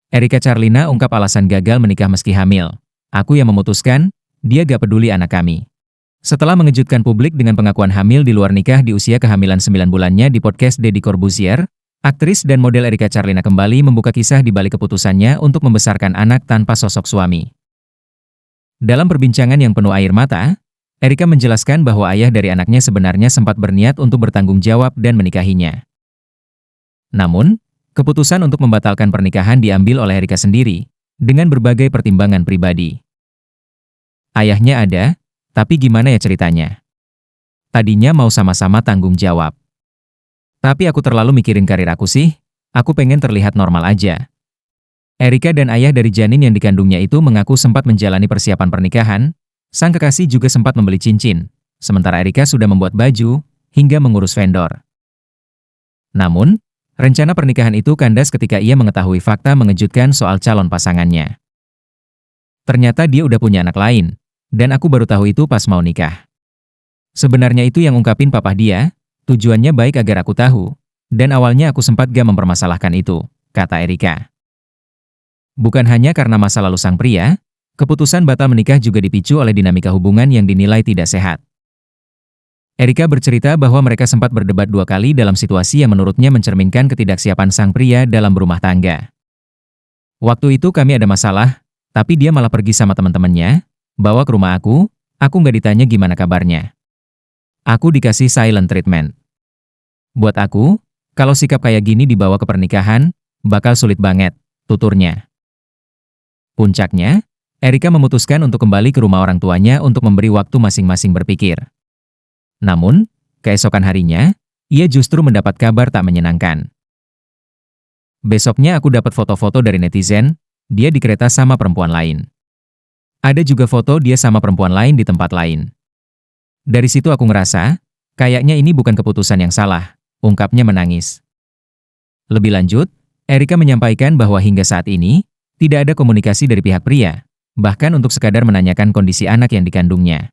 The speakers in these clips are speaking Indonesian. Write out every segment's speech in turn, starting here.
Erika Charlina ungkap alasan gagal menikah meski hamil. Aku yang memutuskan, dia gak peduli anak kami. Setelah mengejutkan publik dengan pengakuan hamil di luar nikah di usia kehamilan 9 bulannya di podcast Deddy Corbuzier, aktris dan model Erika Charlina kembali membuka kisah di balik keputusannya untuk membesarkan anak tanpa sosok suami. Dalam perbincangan yang penuh air mata, Erika menjelaskan bahwa ayah dari anaknya sebenarnya sempat berniat untuk bertanggung jawab dan menikahinya. Namun, keputusan untuk membatalkan pernikahan diambil oleh Erika sendiri, dengan berbagai pertimbangan pribadi. Ayahnya ada, tapi gimana ya ceritanya? Tadinya mau sama-sama tanggung jawab. Tapi aku terlalu mikirin karir aku sih, aku pengen terlihat normal aja. Erika dan ayah dari janin yang dikandungnya itu mengaku sempat menjalani persiapan pernikahan, sang kekasih juga sempat membeli cincin, sementara Erika sudah membuat baju, hingga mengurus vendor. Namun, rencana pernikahan itu kandas ketika ia mengetahui fakta mengejutkan soal calon pasangannya. Ternyata dia udah punya anak lain, dan aku baru tahu itu pas mau nikah. Sebenarnya itu yang ungkapin papa dia, tujuannya baik agar aku tahu, dan awalnya aku sempat gak mempermasalahkan itu, kata Erika. Bukan hanya karena masa lalu sang pria, keputusan batal menikah juga dipicu oleh dinamika hubungan yang dinilai tidak sehat. Erika bercerita bahwa mereka sempat berdebat 2 kali dalam situasi yang menurutnya mencerminkan ketidaksiapan sang pria dalam berumah tangga. Waktu itu kami ada masalah, tapi dia malah pergi sama teman-temannya, bawa ke rumah aku nggak ditanya gimana kabarnya. Aku dikasih silent treatment. Buat aku, kalau sikap kayak gini dibawa ke pernikahan, bakal sulit banget, tuturnya. Puncaknya, Erika memutuskan untuk kembali ke rumah orang tuanya untuk memberi waktu masing-masing berpikir. Namun, keesokan harinya, ia justru mendapat kabar tak menyenangkan. Besoknya aku dapat foto-foto dari netizen, dia di kereta sama perempuan lain. Ada juga foto dia sama perempuan lain di tempat lain. Dari situ aku ngerasa, kayaknya ini bukan keputusan yang salah, ungkapnya menangis. Lebih lanjut, Erika menyampaikan bahwa hingga saat ini, tidak ada komunikasi dari pihak pria, bahkan untuk sekadar menanyakan kondisi anak yang dikandungnya.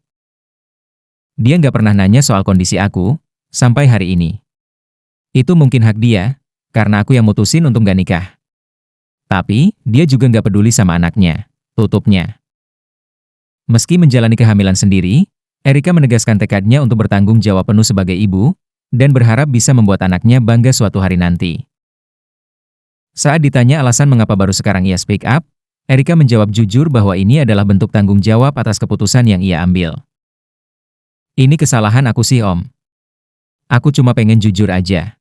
Dia nggak pernah nanya soal kondisi aku, sampai hari ini. Itu mungkin hak dia, karena aku yang mutusin untuk nggak nikah. Tapi, dia juga nggak peduli sama anaknya, tutupnya. Meski menjalani kehamilan sendiri, Erika menegaskan tekadnya untuk bertanggung jawab penuh sebagai ibu, dan berharap bisa membuat anaknya bangga suatu hari nanti. Saat ditanya alasan mengapa baru sekarang ia speak up, Erika menjawab jujur bahwa ini adalah bentuk tanggung jawab atas keputusan yang ia ambil. Ini kesalahan aku sih om. Aku cuma pengen jujur aja.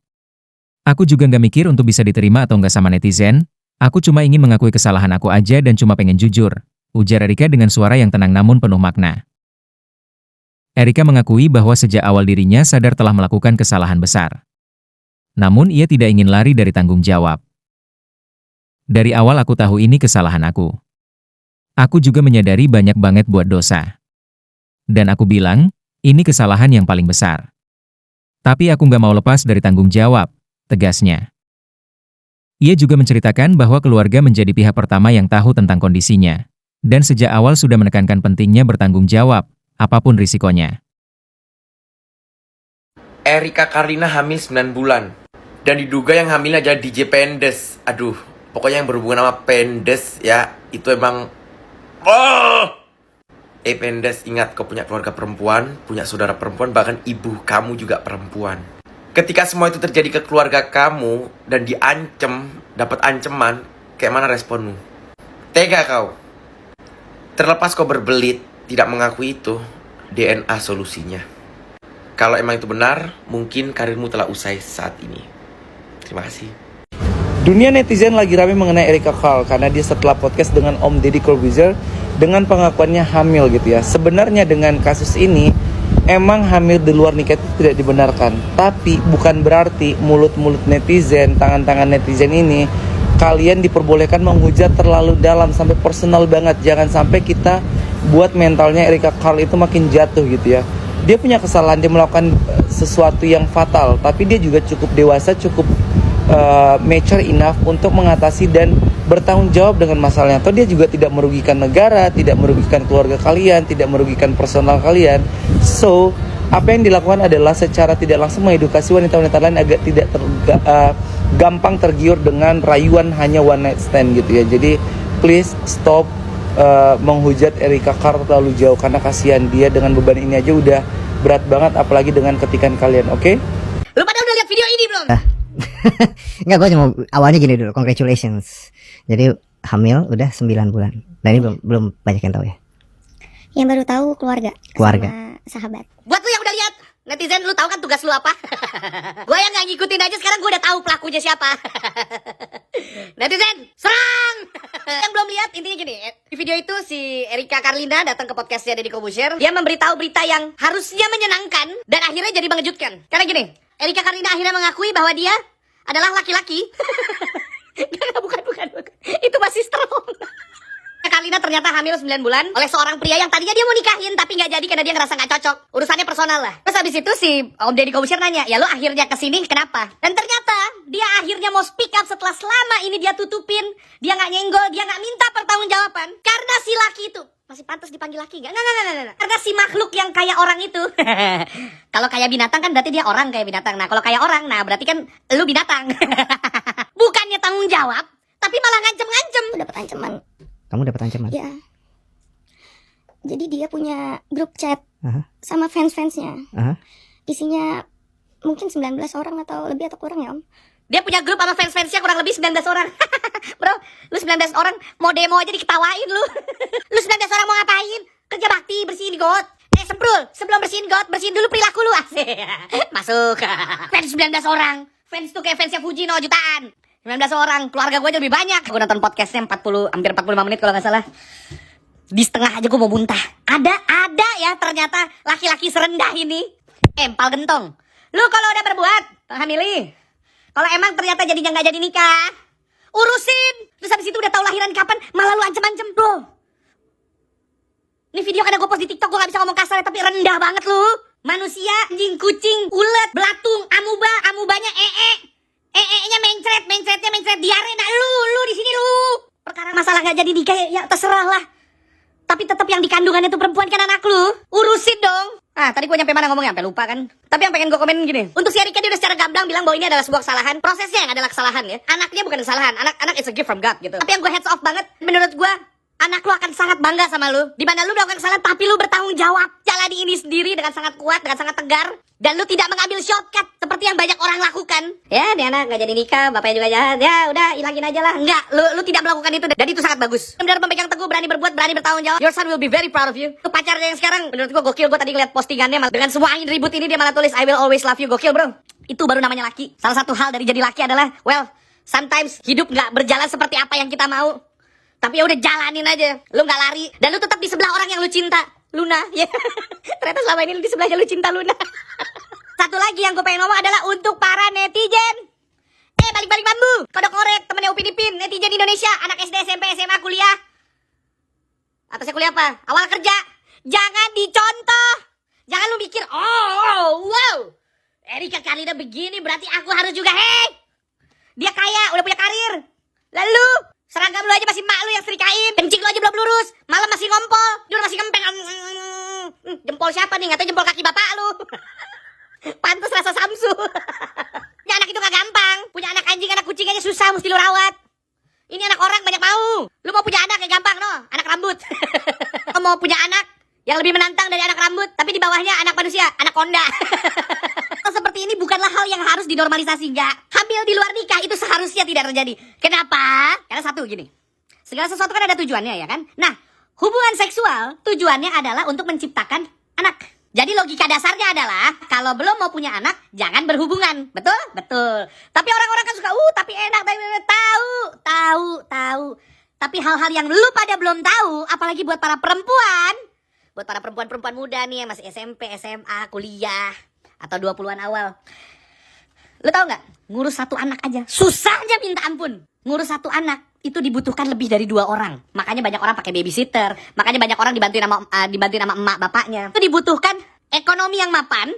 Aku juga nggak mikir untuk bisa diterima atau nggak sama netizen, aku cuma ingin mengakui kesalahan aku aja dan cuma pengen jujur, ujar Erika dengan suara yang tenang namun penuh makna. Erika mengakui bahwa sejak awal dirinya sadar telah melakukan kesalahan besar. Namun ia tidak ingin lari dari tanggung jawab. Dari awal aku tahu ini kesalahan aku. Aku juga menyadari banyak banget buat dosa. Dan aku bilang, ini kesalahan yang paling besar. Tapi aku nggak mau lepas dari tanggung jawab, tegasnya. Ia juga menceritakan bahwa keluarga menjadi pihak pertama yang tahu tentang kondisinya, dan sejak awal sudah menekankan pentingnya bertanggung jawab, apapun risikonya. Erika Charlina hamil 9 bulan, dan diduga yang hamil adalah DJ Pendes. Aduh, pokoknya yang berhubungan sama Pendes ya, itu emang... Pendes, ingat kau punya keluarga perempuan, punya saudara perempuan, bahkan ibu kamu juga perempuan. Ketika semua itu terjadi ke keluarga kamu dan diancem, dapat ancaman, kayak mana responmu? Tega kau. Terlepas kau berbelit, tidak mengakui itu, DNA solusinya. Kalau emang itu benar, mungkin karirmu telah usai saat ini. Terima kasih. Dunia netizen lagi ramai mengenai Erika Charl karena dia setelah podcast dengan Om Deddy Corbuzier dengan pengakuannya hamil gitu ya. Sebenarnya dengan kasus ini emang hamil di luar nikah itu tidak dibenarkan. Tapi bukan berarti mulut-mulut netizen, tangan-tangan netizen ini kalian diperbolehkan menghujat terlalu dalam sampai personal banget. Jangan sampai kita buat mentalnya Erika Charl itu makin jatuh gitu ya. Dia punya kesalahan, dia melakukan sesuatu yang fatal, tapi dia juga cukup dewasa, cukup mature enough untuk mengatasi dan bertanggung jawab dengan masalahnya. Atau dia juga tidak merugikan negara, tidak merugikan keluarga kalian, tidak merugikan personal kalian. So, Apa yang dilakukan adalah secara tidak langsung mengedukasi wanita-wanita lain agar tidak gampang tergiur dengan rayuan hanya one night stand gitu ya. Jadi please stop menghujat Erika Carl terlalu jauh, karena kasihan dia dengan beban ini aja udah berat banget, apalagi dengan ketikan kalian, oke? Lu pada udah lihat video ini belum? Enggak, gue cuma awalnya gini dulu, congratulations. Jadi hamil udah 9 bulan. Nah ini belum banyak yang tahu ya. Yang baru tahu keluarga. Keluarga. Sama sahabat. Buat lu yang udah lihat, netizen lu tahu kan tugas lu apa? Gua yang nggak ngikutin aja sekarang gua udah tahu pelakunya siapa. Netizen, serang! Yang belum lihat, intinya gini, di video itu si Erika Carlina datang ke podcastnya Deddy Corbuzier. Dia memberitahu berita yang harusnya menyenangkan dan akhirnya jadi mengejutkan. Karena gini, Erika Carlina akhirnya mengakui bahwa dia adalah laki-laki. bukan. Itu masih strong. Carlina ternyata hamil 9 bulan oleh seorang pria yang tadinya dia mau nikahin tapi nggak jadi karena dia ngerasa nggak cocok. Urusannya personal lah. Terus habis itu si Om Deddy Corbuzier nanya, ya lo akhirnya kesini kenapa? Dan ternyata dia akhirnya mau speak up setelah selama ini dia tutupin, dia nggak nyenggol, dia nggak minta pertanggungjawaban karena si laki itu masih pantas dipanggil laki nggak? Nggak. Karena si makhluk yang kayak orang itu. Kalau kayak binatang kan berarti dia orang kayak binatang. Nah kalau kayak orang, nah berarti kan lu binatang. Bukannya tanggung jawab, tapi malah ngancem-ngancem. Dapat ancaman. Kamu dapat ancaman? Ya. Jadi dia punya grup chat Aha. sama fans-fansnya. Aha. Isinya mungkin 19 orang atau lebih atau kurang ya Om. Dia punya grup sama fans-fansnya kurang lebih 19 orang. Bro, lu 19 orang mau demo aja diketawain lu. Lu 19 orang mau ngapain? Kerja bakti, bersihin got. Semprul, sebelum bersihin got, bersihin dulu perilaku lu. Asik. Masuk. Fans 19 orang. Fans tuh kayak fansnya Fujino jutaan. 19 orang, keluarga gue aja lebih banyak. Gue nonton podcastnya hampir 45 menit kalau gak salah. Di setengah aja gue mau muntah. Ada ya ternyata laki-laki serendah ini. Empal gentong. Lu kalau udah berbuat, hamili. Kalau emang ternyata jadinya gak jadi nikah, urusin. Terus habis itu udah tahu lahiran kapan, malah lu ancem-ancem. Bro, ini video karena gue post di TikTok, gue gak bisa ngomong kasar tapi rendah banget lu. Manusia, anjing, kucing, ulet, belatung, amubanya nya mencret diare. Nah lu di sini lu. Perkara masalah gak jadi nikah ya terserah lah. Tapi tetap yang di kandungannya tuh perempuan kan anak lu. Urusin dong. Tadi gue nyampe mana ngomongnya, sampai lupa kan. Tapi yang pengen gue komen gini. Untuk si Erika dia udah secara gamblang bilang bahwa ini adalah sebuah kesalahan. Prosesnya yang adalah kesalahan ya. Anaknya bukan kesalahan. Anak is a gift from God gitu. Tapi yang gue heads off banget, menurut gue anak lu akan sangat bangga sama lu. Dimana lu melakukan kesalahan tapi lu bertanggung jawab. Jalani ini sendiri dengan sangat kuat, dengan sangat tegar. Dan lu tidak mengambil shortcut seperti yang banyak orang lakukan. Ya, dia anak gak jadi nikah, bapaknya juga jahat. Ya, udah hilangin aja lah. Enggak, lu tidak melakukan itu dan itu sangat bagus. Benar pemegang teguh, berani berbuat, berani bertanggung jawab. Your son will be very proud of you. Tuh pacarnya yang sekarang menurut gua gokil. Gua tadi ngeliat postingannya dengan semua angin ribut ini dia malah tulis I will always love you. Gokil, bro. Itu baru namanya laki. Salah satu hal dari jadi laki adalah sometimes hidup gak berjalan seperti apa yang kita mau. Tapi ya udah jalanin aja. Lu gak lari dan lu tetap di sebelah orang yang lu cinta. Luna, ya. Ternyata selama ini di sebelahnya lu cinta Luna. Satu lagi yang gue pengen ngomong adalah untuk para netizen. Balik-balik bambu. Kodok ngorek, temennya Upin Ipin, netizen Indonesia, anak SD, SMP, SMA, kuliah. Atasnya kuliah apa? Awal kerja. Jangan dicontoh. Jangan lu mikir, wow. Erika Carlina begini, berarti aku harus juga, dia kaya, udah punya karir. Lalu, seragam lu aja masih mak lu yang serikain. Kencing lu aja belum lurus. Malam masih ngompol. Dia masih ngempeng. Jempol siapa nih? Nggak tahu jempol kaki bapak lu. Pantes rasa Samsu. Punya anak itu gak gampang. Punya anak anjing, anak kucing aja susah, mesti lu rawat. Ini anak orang banyak mau. Lu mau punya anak ya gampang, no? Anak rambut. Lu mau punya anak yang lebih menantang dari anak rambut, tapi di bawahnya anak manusia, anak konda. Seperti ini bukanlah hal yang harus dinormalisasi, enggak. Hamil di luar nikah itu seharusnya tidak terjadi. Kenapa? Karena satu gini, segala sesuatu kan ada tujuannya ya kan. Nah, hubungan seksual tujuannya adalah untuk menciptakan anak. Jadi logika dasarnya adalah kalau belum mau punya anak jangan berhubungan, betul? Betul. Tapi orang-orang kan suka, tapi enak, tahu. Tapi hal-hal yang lu pada belum tahu, apalagi buat para perempuan, buat para perempuan muda nih yang masih SMP, SMA, kuliah atau 20-an awal. Lu tahu nggak? Ngurus satu anak aja susahnya minta ampun. Ngurus satu anak itu dibutuhkan lebih dari 2 orang. Makanya banyak orang pakai babysitter. Makanya banyak orang dibantuin sama emak bapaknya. Itu dibutuhkan ekonomi yang mapan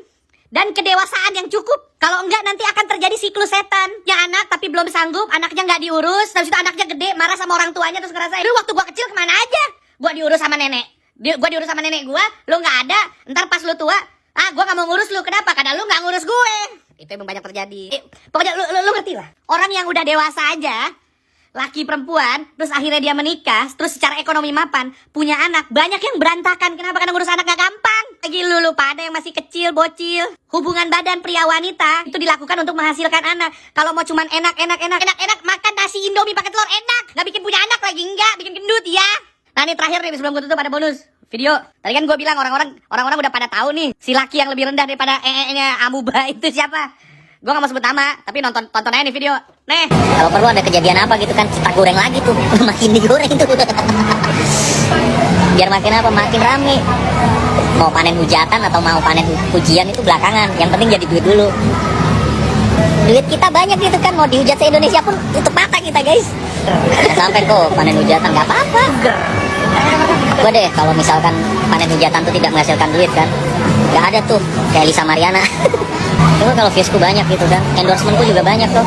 dan kedewasaan yang cukup. Kalau enggak nanti akan terjadi siklus setan. Ya anak tapi belum sanggup, anaknya nggak diurus. Terus itu anaknya gede, marah sama orang tuanya terus ngerasa, "Duh, waktu gua kecil kemana aja? Gua diurus sama nenek. Gua diurus sama nenek gua, lu nggak ada. Ntar pas lu tua, Ah, gue gak mau ngurus lu. Kenapa? Karena lu gak ngurus gue. Itu emang banyak terjadi. Pokoknya lu ngerti lah. Orang yang udah dewasa aja, laki perempuan, terus akhirnya dia menikah, terus secara ekonomi mapan, punya anak, banyak yang berantakan. Kenapa? Karena ngurus anak gak gampang. Lagi lu pada yang masih kecil, bocil. Hubungan badan pria wanita itu dilakukan untuk menghasilkan anak. Kalau mau cuman enak makan nasi Indomie pakai telur enak. Gak bikin punya anak lagi, enggak, bikin gendut ya. Nah ini terakhir nih sebelum gue tutup ada bonus video. Tadi kan gue bilang orang-orang udah pada tahu nih si laki yang lebih rendah daripada nya amuba itu siapa. Gue gak mau sebut nama, tapi tonton aja nih video. Nih. Kalau perlu ada kejadian apa gitu kan, kita goreng lagi tuh. Makin digoreng tuh. Biar makin apa? Makin rame. Mau panen hujatan atau mau panen pujian itu belakangan. Yang penting jadi duit dulu. Duit kita banyak gitu kan, mau dihujat se-Indonesia pun tutup mata kita guys. Sampai kok panen hujatan gak apa-apa. Gue deh kalau misalkan panen hujatan tuh tidak menghasilkan duit kan, gak ada tuh kayak Lisa Mariana. Cuma kalau viewsku banyak gitu kan, endorsementku juga banyak tuh.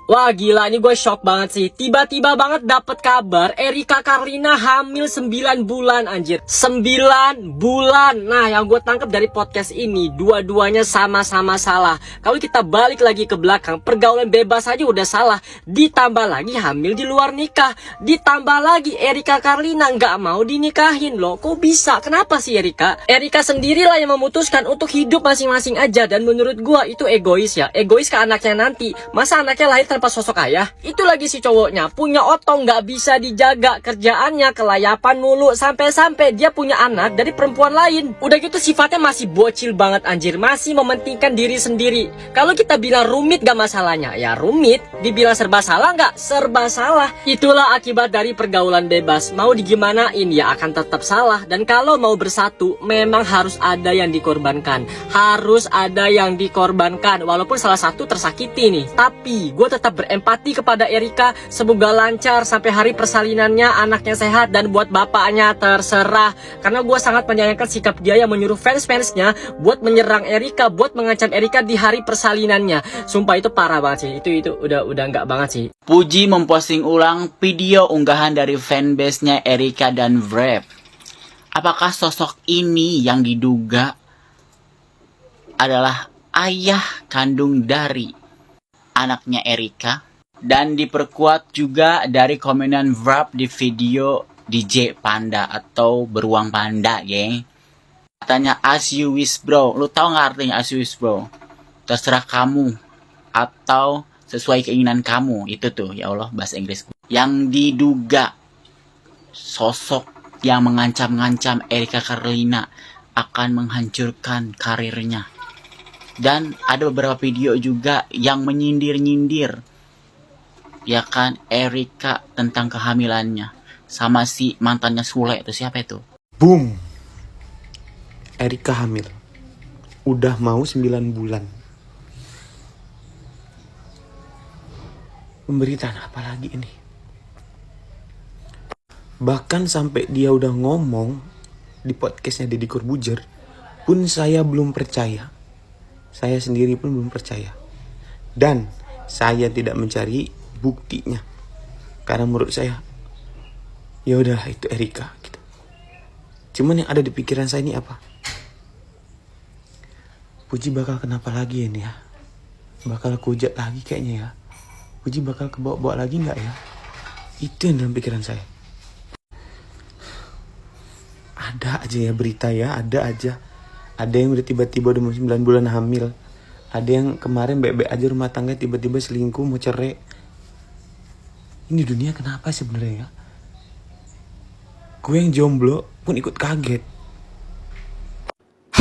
Wah gila, ini gue shock banget sih. Tiba-tiba banget dapet kabar Erika Karlina hamil 9 bulan anjir. 9 bulan. Nah yang gue tangkap dari podcast ini, dua-duanya sama-sama salah. Kalau kita balik lagi ke belakang, pergaulan bebas aja udah salah. Ditambah lagi hamil di luar nikah. Ditambah lagi Erika Karlina nggak mau dinikahin loh. Kok bisa? Kenapa sih Erika? Erika sendirilah yang memutuskan untuk hidup masing-masing aja. Dan menurut gue itu egois ya. Egois ke anaknya nanti. Masa anaknya lahir tanpa sosok ayah? Itu lagi si cowoknya punya otong nggak bisa dijaga, kerjaannya kelayapan mulu, sampai-sampai dia punya anak dari perempuan lain. Udah gitu sifatnya masih bocil banget anjir, masih mementingkan diri sendiri. Kalau kita bilang rumit gak masalahnya, ya rumit. Dibilang serba salah nggak? Serba salah. Itulah akibat dari pergaulan bebas. Mau digimanain ya akan tetap salah. Dan kalau mau bersatu memang harus ada yang dikorbankan. Harus ada yang dikorbankan. Walaupun salah satu tersakiti nih, tapi gue tetap berempati kepada Erika. Semoga lancar sampai hari persalinannya, anaknya sehat, dan buat bapaknya terserah. Karena gue sangat menyayangkan sikap dia yang menyuruh fans-fansnya buat menyerang Erika, buat mengancam Erika di hari persalinannya. Sumpah itu parah banget sih. Itu udah nggak banget sih. Puji memposting ulang video unggahan dari fanbase-nya Erika dan Vrep. Apakah sosok ini yang diduga adalah ayah kandung dari anaknya Erika? Dan diperkuat juga dari komenan Vrep di video DJ Panda atau Beruang Panda, geng. Katanya as you wish bro. Lu tau gak artinya as you wish bro? Terserah kamu atau sesuai keinginan kamu. Itu tuh, ya Allah, bahasa Inggris. Yang diduga sosok yang mengancam-ngancam Erika Karlina akan menghancurkan karirnya. Dan ada beberapa video juga yang menyindir-nyindir, ya kan, Erika tentang kehamilannya sama si mantannya Sule itu, siapa itu? Boom. Erika hamil. Udah mau 9 bulan. Pemberitaan apa lagi ini? Bahkan sampai dia udah ngomong di podcastnya Deddy Corbuzier pun saya belum percaya. Saya sendiri pun belum percaya. Dan saya tidak mencari buktinya. Karena menurut saya, ya udahlah itu Erika gitu. Cuman yang ada di pikiran saya ini apa? Puji bakal kenapa lagi ini ya? Bakal kehujat lagi kayaknya ya. Puji bakal kebawa-bawa lagi nggak ya? Itu yang dalam pikiran saya. Ada aja ya berita ya, ada aja. Ada yang udah tiba-tiba udah 9 bulan hamil. Ada yang kemarin baik-baik aja rumah tangga tiba-tiba selingkuh mau cerai. Ini dunia kenapa sebenarnya ya? Gue yang jomblo pun ikut kaget.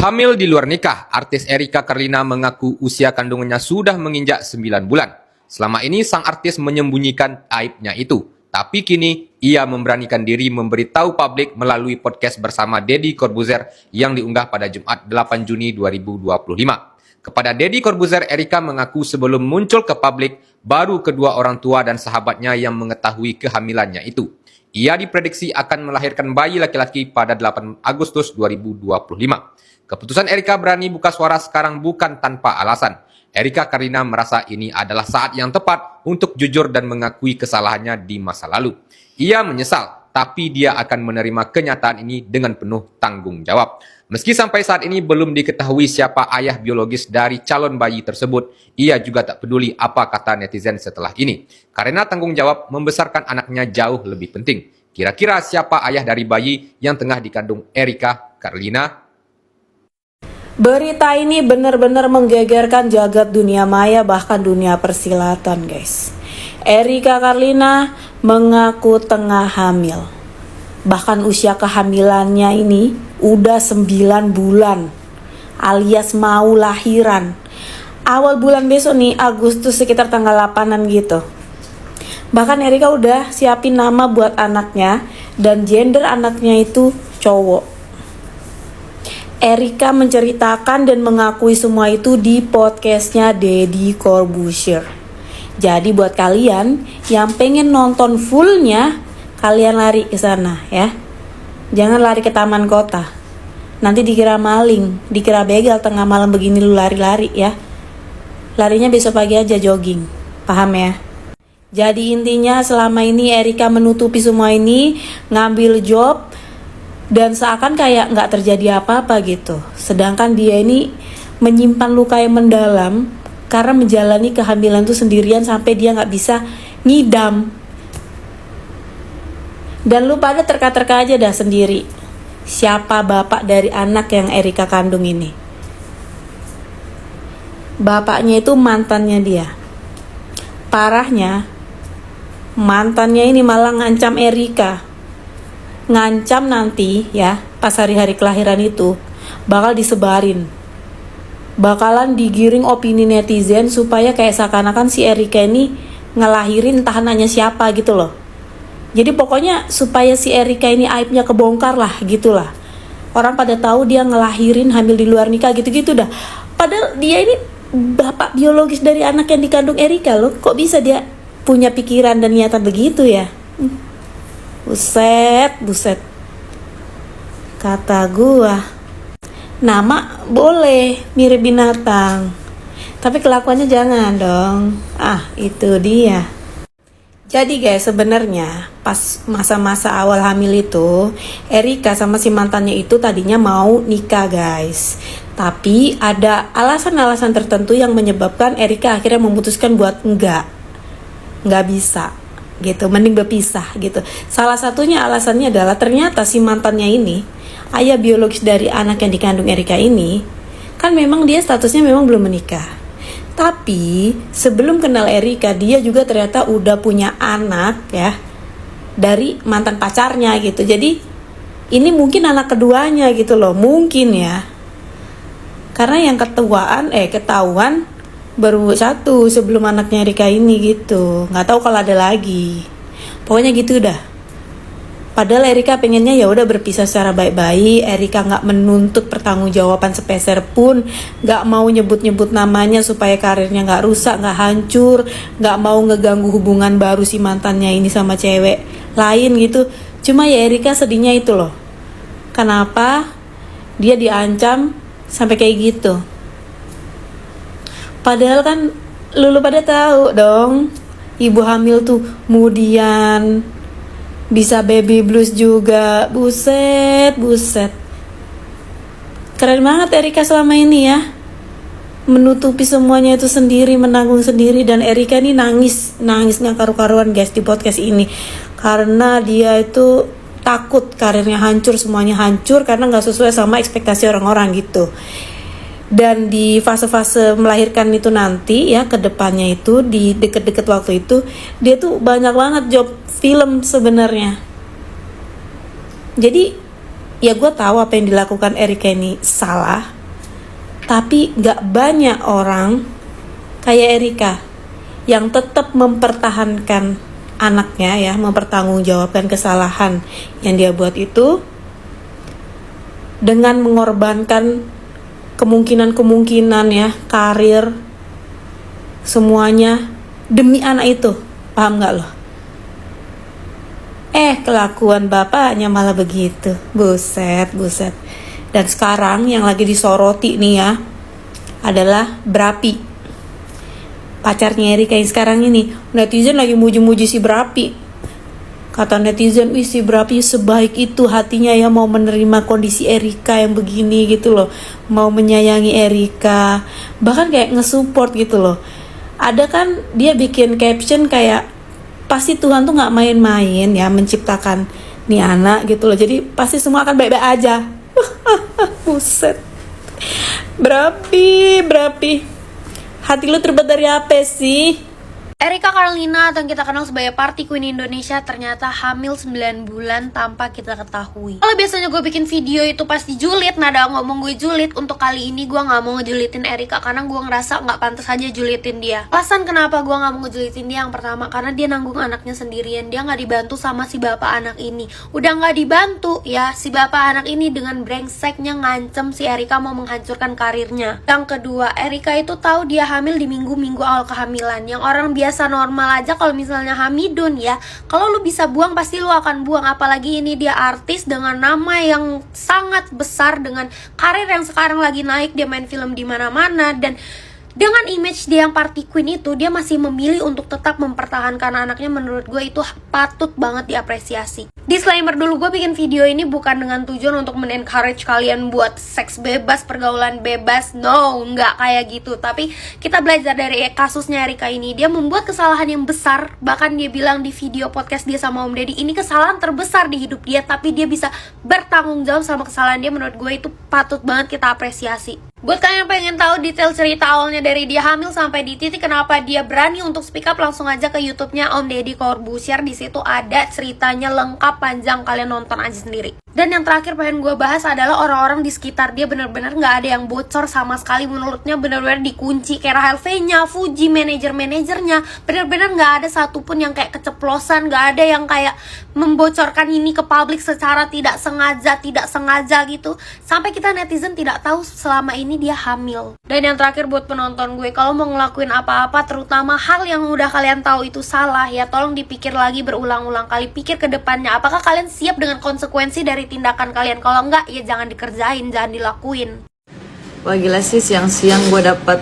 Hamil di luar nikah, artis Erika Karlina mengaku usia kandungannya sudah menginjak 9 bulan. Selama ini sang artis menyembunyikan aibnya itu. Tapi kini ia memberanikan diri memberitahu publik melalui podcast bersama Deddy Corbuzier yang diunggah pada Jumat 8 Juni 2025. Kepada Deddy Corbuzier, Erika mengaku sebelum muncul ke publik, baru kedua orang tua dan sahabatnya yang mengetahui kehamilannya itu. Ia diprediksi akan melahirkan bayi laki-laki pada 8 Agustus 2025. Keputusan Erika berani buka suara sekarang bukan tanpa alasan. Erika Karlina merasa ini adalah saat yang tepat untuk jujur dan mengakui kesalahannya di masa lalu. Ia menyesal tapi dia akan menerima kenyataan ini dengan penuh tanggung jawab. Meski sampai saat ini belum diketahui siapa ayah biologis dari calon bayi tersebut, ia juga tak peduli apa kata netizen setelah ini. Karena tanggung jawab membesarkan anaknya jauh lebih penting. Kira-kira siapa ayah dari bayi yang tengah dikandung Erika Carlina? Berita ini benar-benar menggegerkan jagat dunia maya, bahkan dunia persilatan, guys. Erika Carlina mengaku tengah hamil. Bahkan usia kehamilannya ini udah 9 bulan, alias mau lahiran. Awal bulan besok nih, Agustus sekitar tanggal 8-an gitu. Bahkan Erika udah siapin nama buat anaknya, dan gender anaknya itu cowok. Erika menceritakan dan mengakui semua itu di podcastnya Deddy Corbuzier. Jadi buat kalian yang pengen nonton fullnya, kalian lari ke sana ya. Jangan lari ke taman kota. Nanti dikira maling, dikira begal tengah malam begini lu lari-lari ya. Larinya besok pagi aja jogging. Paham ya? Jadi intinya selama ini Erika menutupi semua ini, ngambil job, dan seakan kayak nggak terjadi apa-apa gitu. Sedangkan dia ini menyimpan luka yang mendalam karena menjalani kehamilan itu sendirian sampai dia nggak bisa ngidam. Dan lu pada terka-terka aja dah sendiri, siapa bapak dari anak yang Erika kandung ini. Bapaknya itu mantannya dia. Parahnya, mantannya ini malah ngancam Erika. Ngancam nanti ya, pas hari-hari kelahiran itu bakal disebarin, bakalan digiring opini netizen supaya kayak seakan-akan si Erika ini ngelahirin entah anaknya siapa gitu loh. Jadi pokoknya supaya si Erika ini aibnya kebongkar lah gitulah. Orang pada tahu dia ngelahirin hamil di luar nikah gitu-gitu dah. Padahal dia ini bapak biologis dari anak yang dikandung Erika loh. Kok bisa dia punya pikiran dan niatan begitu ya? Buset. Kata gua, nama boleh mirip binatang, tapi kelakuannya jangan dong. Itu dia. Jadi guys, sebenarnya pas masa-masa awal hamil itu, Erika sama si mantannya itu tadinya mau nikah guys. Tapi ada alasan-alasan tertentu yang menyebabkan Erika akhirnya memutuskan buat nggak bisa gitu, mending berpisah gitu. Salah satunya alasannya adalah ternyata si mantannya ini, ayah biologis dari anak yang dikandung Erika ini, kan memang dia statusnya memang belum menikah. Tapi sebelum kenal Erika, dia juga ternyata udah punya anak ya dari mantan pacarnya gitu. Jadi ini mungkin anak keduanya gitu loh, mungkin ya. Karena yang ketahuan baru satu sebelum anaknya Erika ini gitu. Nggak tahu kalau ada lagi. Pokoknya gitu dah. Padahal Erika pengennya ya udah berpisah secara baik-baik. Erika nggak menuntut pertanggungjawaban sepeser pun, nggak mau nyebut-nyebut namanya supaya karirnya nggak rusak, nggak hancur, nggak mau ngeganggu hubungan baru si mantannya ini sama cewek lain gitu. Cuma ya Erika sedihnya itu loh. Kenapa dia diancam sampai kayak gitu? Padahal kan lu pada tahu dong, ibu hamil tuh kemudian bisa baby blues juga. Buset. Keren banget Erika selama ini ya, menutupi semuanya itu sendiri, menanggung sendiri. Dan Erika ini nangis nggak karu-karuan guys di podcast ini, karena dia itu takut karirnya hancur, semuanya hancur karena nggak sesuai sama ekspektasi orang-orang gitu. Dan di fase-fase melahirkan itu nanti ya, ke depannya itu di deket-deket waktu itu, dia tuh banyak banget job film sebenarnya. Jadi ya gue tahu apa yang dilakukan Erika ini salah, tapi gak banyak orang kayak Erika yang tetap mempertahankan anaknya ya, mempertanggungjawabkan kesalahan yang dia buat itu dengan mengorbankan kemungkinan ya, karir, semuanya demi anak itu. Paham gak lo? Kelakuan bapaknya malah begitu. Buset. Dan sekarang yang lagi disoroti nih ya adalah Brapi, pacarnya Erika yang sekarang ini. Netizen lagi muji-muji si Brapi. Kata netizen, wih si Brapi sebaik itu hatinya ya mau menerima kondisi Erika yang begini gitu loh. Mau menyayangi Erika. Bahkan kayak nge-support gitu loh. Ada kan dia bikin caption kayak, pasti Tuhan tuh gak main-main ya menciptakan nih anak gitu loh. Jadi pasti semua akan baik-baik aja. Buset. Brapi. Hati lu terbuat dari apa sih? Erika Karlina atau yang kita kenal sebagai Party Queen Indonesia ternyata hamil 9 bulan tanpa kita ketahui. Kalau biasanya gue bikin video itu pasti julid, nada ngomong gue julid, untuk kali ini gue gak mau ngejulitin Erika karena gue ngerasa gak pantas aja julitin dia. Alasan kenapa gue gak mau ngejulitin dia yang pertama, karena dia nanggung anaknya sendirian, dia gak dibantu sama si bapak anak ini. Udah gak dibantu ya, si bapak anak ini dengan brengseknya ngancem si Erika mau menghancurkan karirnya. Yang kedua, Erika itu tahu dia hamil di minggu-minggu awal kehamilan, yang orang biasa normal aja kalau misalnya hamidun ya, kalau lu bisa buang pasti lu akan buang, apalagi ini dia artis dengan nama yang sangat besar, dengan karir yang sekarang lagi naik, dia main film di mana-mana, dan dengan image dia yang party queen itu, dia masih memilih untuk tetap mempertahankan anaknya. Menurut gue itu patut banget diapresiasi. Disclaimer dulu, gue bikin video ini bukan dengan tujuan untuk men-encourage kalian buat seks bebas, pergaulan bebas. No, nggak kayak gitu. Tapi kita belajar dari kasusnya Erika ini. Dia membuat kesalahan yang besar. Bahkan dia bilang di video podcast dia sama Om Deddy, ini kesalahan terbesar di hidup dia, tapi dia bisa bertanggung jawab sama kesalahan dia. Menurut gue itu patut banget kita apresiasi. Buat kalian yang pengen tahu detail cerita awalnya dari dia hamil sampai di titik kenapa dia berani untuk speak up, langsung aja ke YouTube-nya Om Deddy Corbuzier. Di situ ada ceritanya lengkap, panjang, kalian nonton aja sendiri. Dan yang terakhir pengen gue bahas adalah orang-orang di sekitar dia. Bener-bener gak ada yang bocor sama sekali, mulutnya bener-bener dikunci. Kayak Rahel V-nya, Fuji, manajer-manajernya, bener-bener gak ada satupun yang kayak keceplosan, gak ada yang kayak membocorkan ini ke publik secara tidak sengaja gitu, sampai kita netizen tidak tahu selama ini dia hamil. Dan yang terakhir buat penonton gue, kalau mau ngelakuin apa-apa, terutama hal yang udah kalian tahu itu salah, ya tolong dipikir lagi berulang-ulang kali, pikir ke depannya, apakah kalian siap dengan konsekuensi dari tindakan kalian. Kalau enggak, ya jangan dikerjain, jangan dilakuin. Wah gila sih, siang-siang gue dapet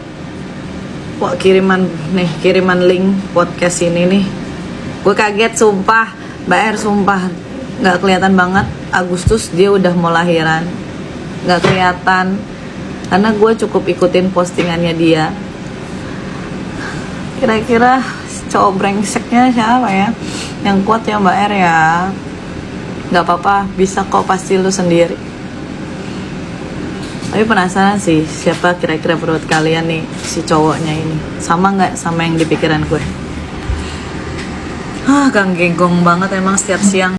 kiriman link podcast ini nih. Gue kaget sumpah, Mbak R, sumpah nggak kelihatan banget Agustus dia udah mau lahiran, nggak kelihatan karena gue cukup ikutin postingannya dia. Kira-kira cowok brengseknya siapa ya yang kuat ya Mbak R ya? Nggak apa-apa, bisa kok, pasti lu sendiri. Tapi penasaran sih siapa kira-kira menurut kalian nih si cowoknya ini, sama nggak sama yang di pikiran gue? Gang genggong banget emang setiap siang.